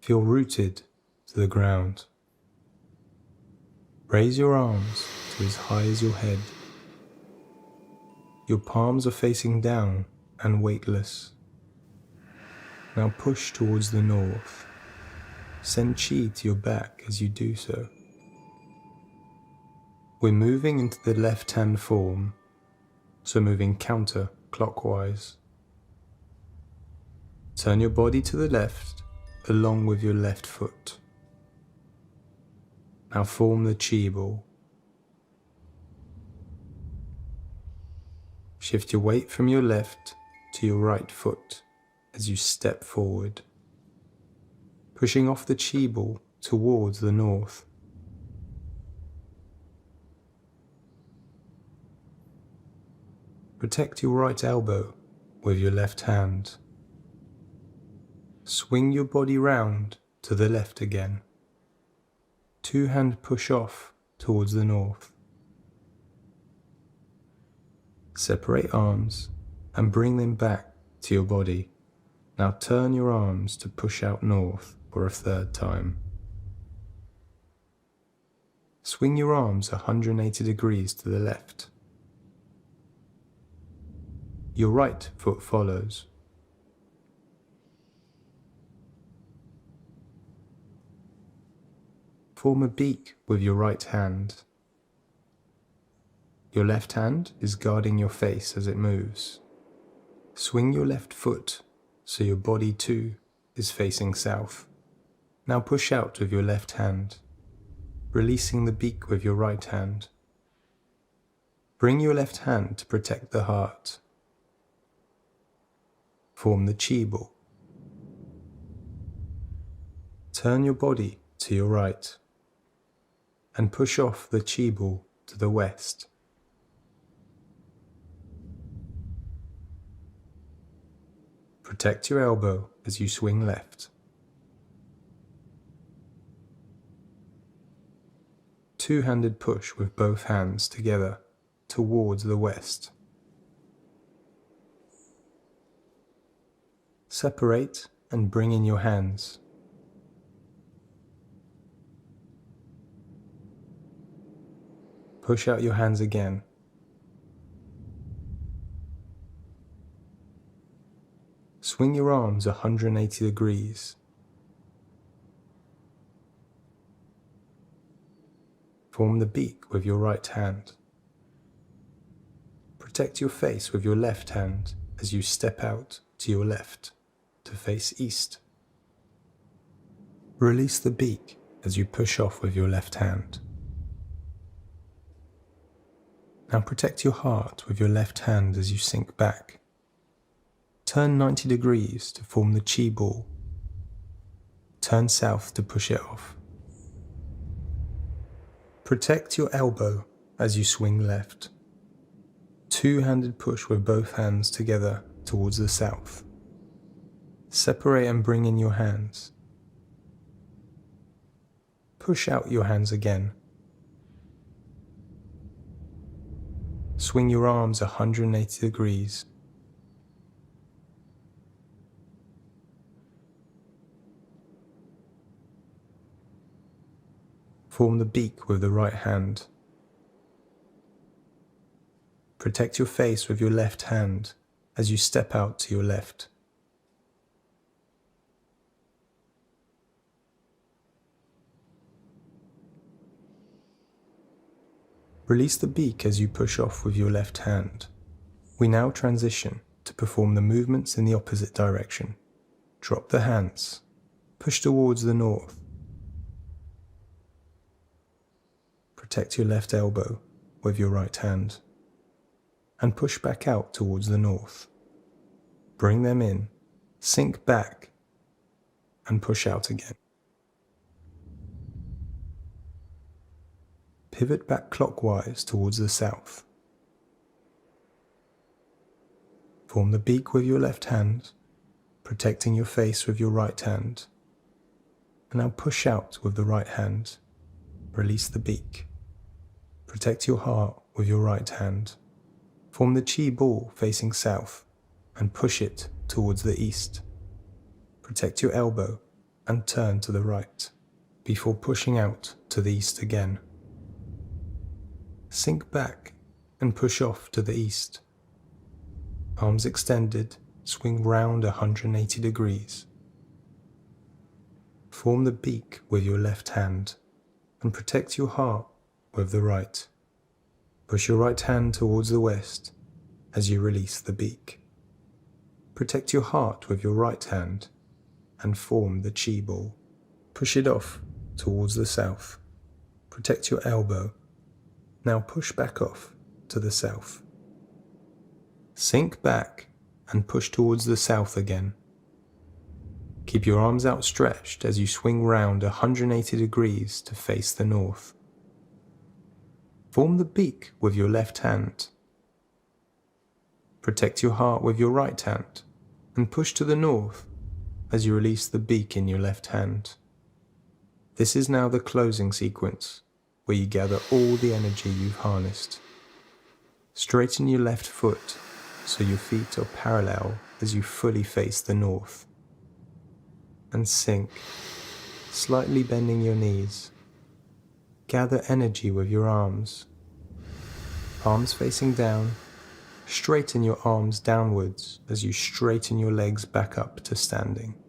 Feel rooted to the ground. Raise your arms to as high as your head. Your palms are facing down and weightless. Now push towards the north. Send chi to your back as you do so. We're moving into the left-hand form, so moving counter-clockwise. Turn your body to the left along with your left foot. Now form the chi ball. Shift your weight from your left to your right foot as you step forward, pushing off the chi ball towards the north. Protect your right elbow with your left hand. Swing your body round to the left again. Two-hand push off towards the north. Separate arms and bring them back to your body. Now turn your arms to push out north for a third time. Swing your arms 180 degrees to the left. Your right foot follows. Form a beak with your right hand. Your left hand is guarding your face as it moves. Swing your left foot so your body too is facing south. Now push out with your left hand, releasing the beak with your right hand. Bring your left hand to protect the heart. Form the chi ball. Turn your body to your right and push off the chi ball to the west. Protect your elbow as you swing left. Two-handed push with both hands together towards the west. Separate and bring in your hands. Push out your hands again. Swing your arms 180 degrees. Form the beak with your right hand. Protect your face with your left hand as you step out to your left to face east. Release the beak as you push off with your left hand. Now protect your heart with your left hand as you sink back. Turn 90 degrees to form the chi ball. Turn south to push it off. Protect your elbow as you swing left. Two-handed push with both hands together towards the south. Separate and bring in your hands. Push out your hands again. Swing your arms 180 degrees. Form the beak with the right hand. Protect your face with your left hand as you step out to your left. Release the beak as you push off with your left hand. We now transition to perform the movements in the opposite direction. Drop the hands. Push towards the north. Protect your left elbow with your right hand and push back out towards the north. Bring them in, sink back and push out again. Pivot back clockwise towards the south. Form the beak with your left hand, protecting your face with your right hand. And now push out with the right hand. Release the beak. Protect your heart with your right hand. Form the chi ball facing south and push it towards the east. Protect your elbow and turn to the right, before pushing out to the east again. Sink back and push off to the east. Arms extended, swing round 180 degrees. Form the beak with your left hand and protect your heart with the right. Push your right hand towards the west as you release the beak. Protect your heart with your right hand and form the chi ball. Push it off towards the south. Protect your elbow. Now push back off to the south. Sink back and push towards the south again. Keep your arms outstretched as you swing round 180 degrees to face the north. Form the beak with your left hand. Protect your heart with your right hand and push to the north as you release the beak in your left hand. This is now the closing sequence, where you gather all the energy you've harnessed. Straighten your left foot so your feet are parallel as you fully face the north. And sink, slightly bending your knees. Gather energy with your arms. Palms facing down. Straighten your arms downwards as you straighten your legs back up to standing.